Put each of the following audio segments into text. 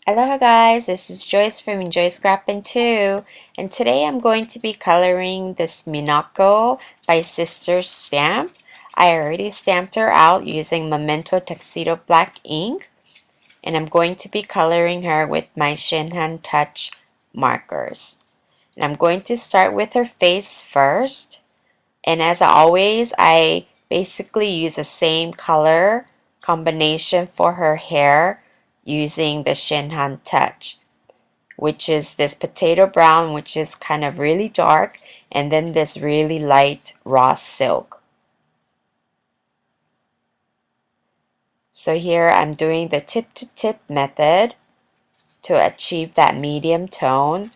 Aloha guys, this is Joyce from Joyce Scrappin' 2, and today I'm going to be coloring this Minako by Sister Stamp. I already stamped her out using Memento Tuxedo Black ink, and I'm going to be coloring her with my Shinhan Touch markers. And I'm going to start with her face first, and as always, I basically use the same color combination for her hair using the Shinhan Touch, which is this potato brown, which is kind of really dark, and then this really light raw silk. So here I'm doing the tip to tip method to achieve that medium tone.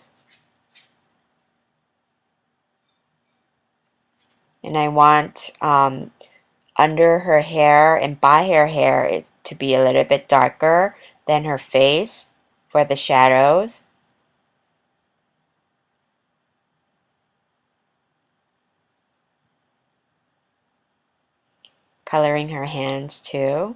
And I want under her hair and by her hair to be a little bit darker than her face for the shadows. Coloring her hands too.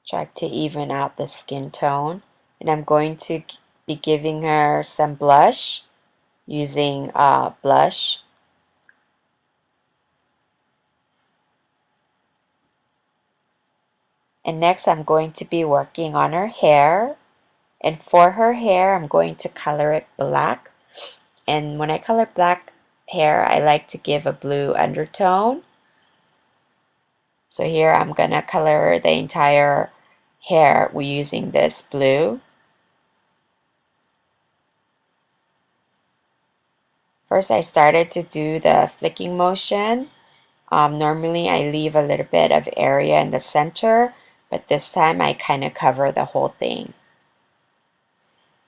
Try to even out the skin tone. And I'm going to be giving her some blush using blush. And next I'm going to be working on her hair. And for her hair, I'm going to color it black. And when I color black hair, I like to give a blue undertone. So here I'm going to color the entire hair using this blue. First, I started to do the flicking motion. Normally, I leave a little bit of area in the center, but this time I kind of cover the whole thing.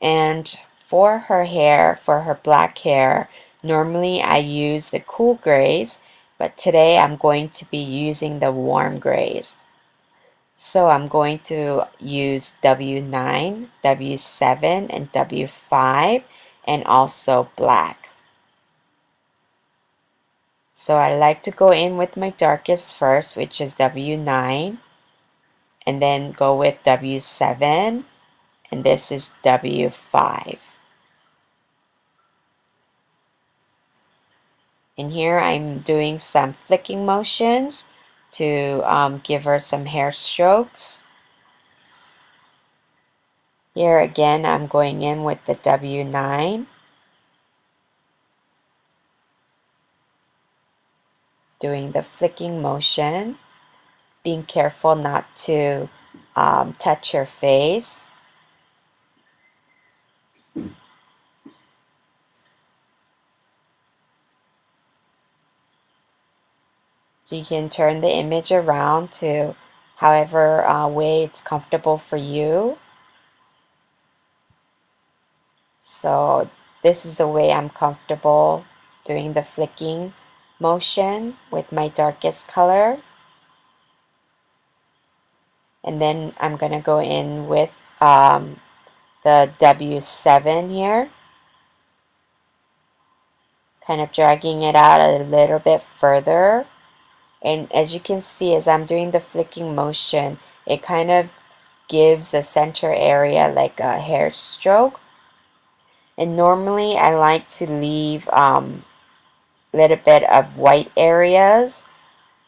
And for her hair, for her black hair, normally I use the cool grays, but today I'm going to be using the warm grays. So I'm going to use W9, W7, and W5, and also black. So I like to go in with my darkest first, which is W9, and then go with W7, and this is W5. And here I'm doing some flicking motions to give her some hair strokes. Here again, I'm going in with the W9. Doing the flicking motion. Being careful not to touch her face. So you can turn the image around to however way it's comfortable for you. So this is the way I'm comfortable doing the flicking motion with my darkest color. And then I'm going to go in with the W7 here. Kind of dragging it out a little bit further. And as you can see, as I'm doing the flicking motion, it kind of gives the center area like a hair stroke. And normally I like to leave a little bit of white areas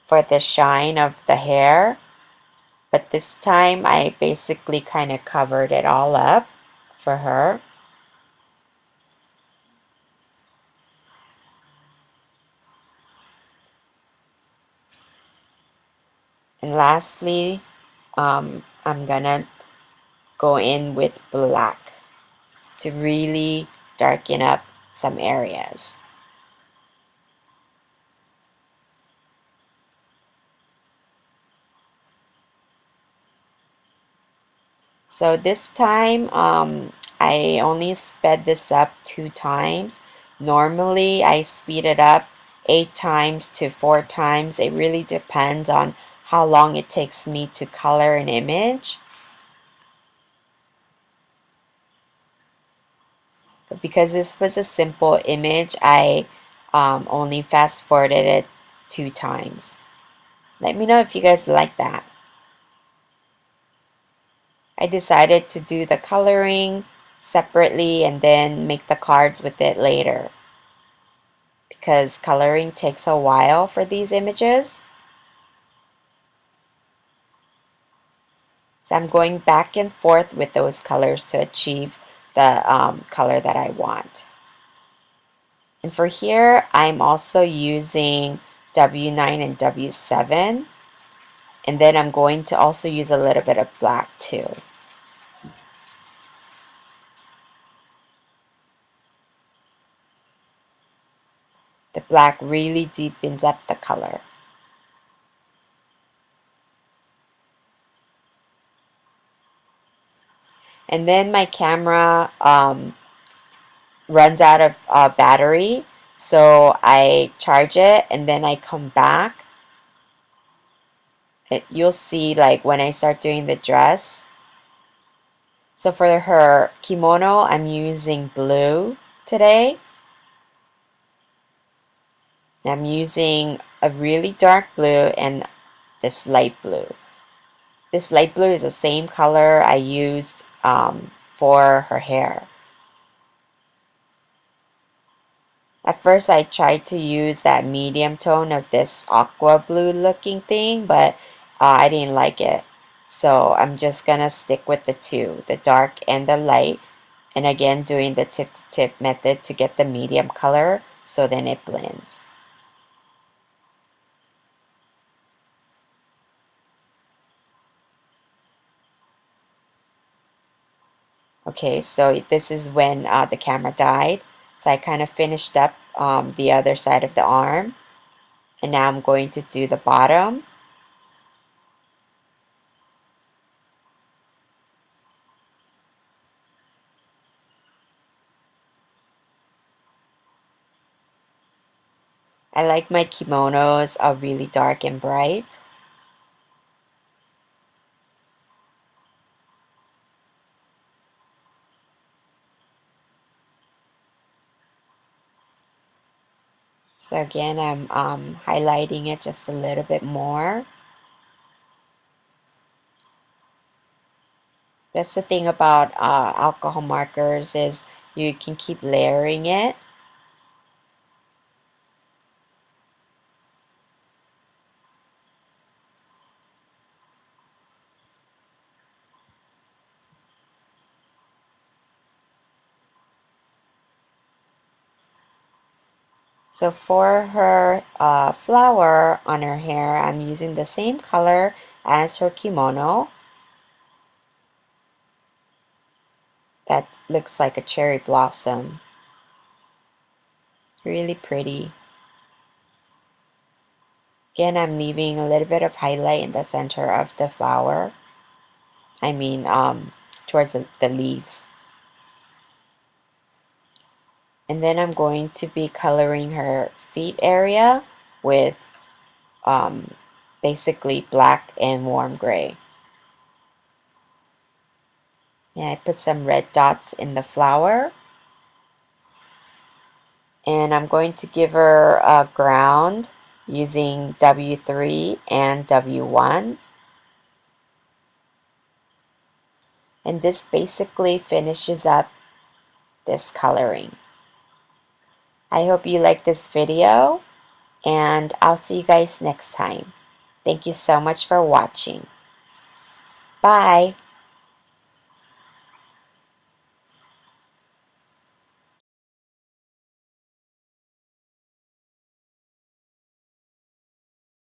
for the shine of the hair. But this time I basically kind of covered it all up for her. And lastly, I'm gonna go in with black to really darken up some areas. So this time, I only sped this up 2 times. Normally, I speed it up 8 times to 4 times. It really depends on how long it takes me to color an image. But because this was a simple image, I only fast forwarded it 2 times. Let me know if you guys like that. I decided to do the coloring separately and then make the cards with it later, because coloring takes a while for these images. So I'm going back and forth with those colors to achieve the color that I want. And for here, I'm also using W9 and W7. And then I'm going to also use a little bit of black too. The black really deepens up the color. And then my camera runs out of battery, so I charge it and then I come back. You'll see like when I start doing the dress. So for her kimono, I'm using blue today. And I'm using a really dark blue and this light blue. This light blue is the same color I used for her hair. At first I tried to use that medium tone of this aqua blue looking thing, but I didn't like it. So I'm just gonna stick with the two, the dark and the light, and again doing the tip to tip method to get the medium color so then it blends. Okay, so this is when the camera died. So I kind of finished up the other side of the arm. And now I'm going to do the bottom. I like my kimonos are really dark and bright. So again, I'm highlighting it just a little bit more. That's the thing about alcohol markers is you can keep layering it. So for her flower on her hair, I'm using the same color as her kimono. That looks like a cherry blossom. Really pretty. Again, I'm leaving a little bit of highlight in the center of the flower. I mean, towards the leaves. And then I'm going to be coloring her feet area with basically black and warm gray. And I put some red dots in the flower. And I'm going to give her a ground using W3 and W1. And this basically finishes up this coloring. I hope you like this video, and I'll see you guys next time. Thank you so much for watching. Bye!